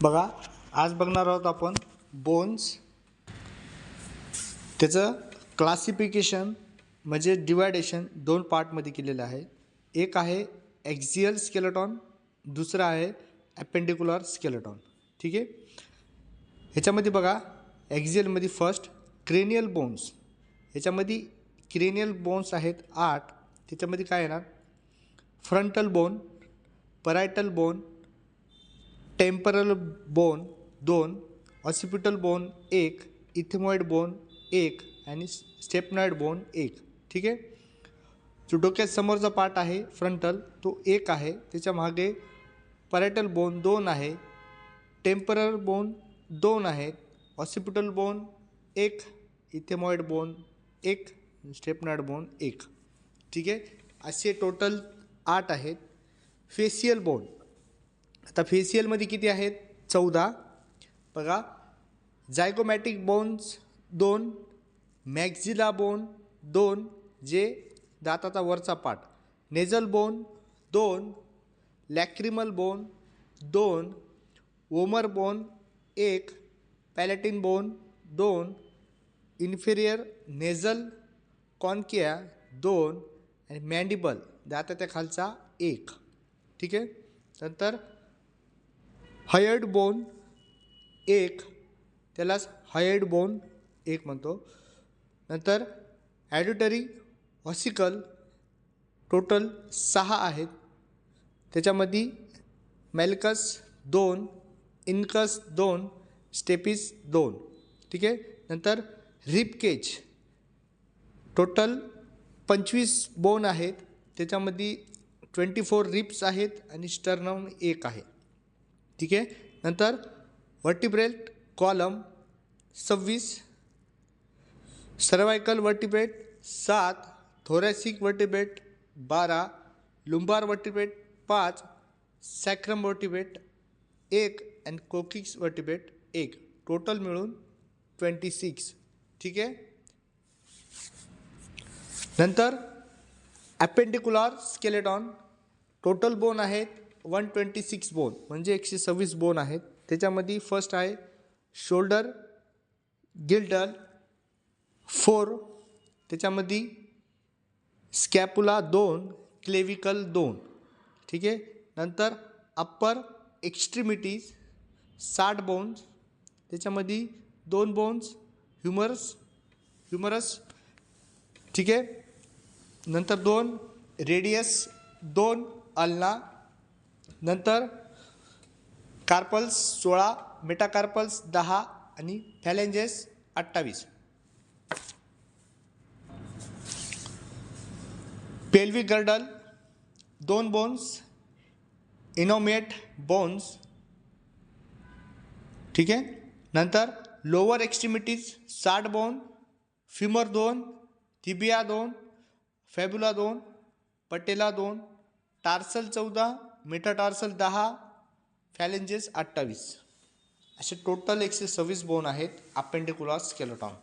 बघा, आज बघणार आहोत आपण बोन्स, त्याचं क्लासिफिकेशन म्हणजे डिवायडेशन दोन पार्टमध्ये केलेलं आहे. एक आहे ॲक्झियल स्केलेटॉन, दुसरा आहे ॲपेंडिक्युलर स्केलेटॉन. ठीक आहे. ह्याच्यामध्ये बघा, ॲक्झियलमध्ये फर्स्ट क्रेनियल बोन्स. ह्याच्यामध्ये क्रेनियल बोन्स आहेत 8. त्याच्यामध्ये काय येणार? Frontal bone, parietal bone, temporal bone 2, occipital bone 1, ethmoid bone 1 आणि स्टेपनॉइड बोन 1. ठीक आहे. जो डोक्यात समोरचा पार्ट आहे फ्रंटल तो 1 आहे. त्याच्या मागे परायटल बोन 2 आहे, टेम्परल बोन 2 आहेत, occipital bone 1, ethmoid bone 1, sphenoid bone 1. ठीक आहे. असे टोटल 8 आहेत. फेशियल बोन, आता फेशियलमध्ये किती आहेत? 14. बघा, जायगोमॅटिक बोन्स 2, मॅक्झिला बोन 2 जे दाताचा वरचा part, nasal bone 2, lacrimal bone 2, vomer bone 1, palatine bone 2, inferior nasal concha 2 आणि मॅन्डिबल दाताच्या खालचा 1. ठीक आहे. नंतर हायर्ड बोन 1, त्यालाच हायर्ड बोन 1 म्हणतो. नंतर ॲड्युटरी ऑसिकल टोटल 6 आहेत. त्याच्यामध्ये मॅल्कस 2, इनकस 2, स्टेपिस 2. ठीक आहे. नंतर रिब केज टोटल 25 बोन आहेत. त्याच्यामध्ये 24 रिब्स आहेत आणि स्टर्नम 1 आहे. ठीक आहे. नंतर vertebrate column 26, cervical vertebrate 7, thoracic vertebrate 12, lumbar vertebrate 5, sacrum vertebrate 1 आणि कोकिक्स वर्टिब्रेट 1. टोटल मिळून 26. ठीक आहे. नंतर ॲपेंडिक्युलर स्केलेटॉन टोटल बोन आहेत 126 बोन, म्हणजे 126 बोन आहेत. त्याच्यामध्ये फर्स्ट आहे शोल्डर गिल्डल 4, त्याच्यामध्ये स्कॅपुला 2, क्लेविकल 2. ठीक आहे. नंतर अप्पर एक्स्ट्रीमिटीज 60 बोन्स, त्याच्यामध्ये 2 बोन्स ह्युमरस. ठीक आहे. नंतर 2 रेडियस, 2 अल्ना. नंतर कार्पल्स 16, मेटाकार्पल्स 10 आणि phalanges 28. Pelvic girdle 2 bones, innominate bones. ठीक आहे. नंतर लोअर एक्स्ट्रीमिटीज 60 बोन, फ्युमर 2, थिबिया 2, फॅब्युला 2, पटेला 2, टार्सल 14, मेटाटार्सल 10, फॅलेंजेस 28. असे टोटल 126 बोन आहेत अपेंडिक्युलर स्केलेटॉन.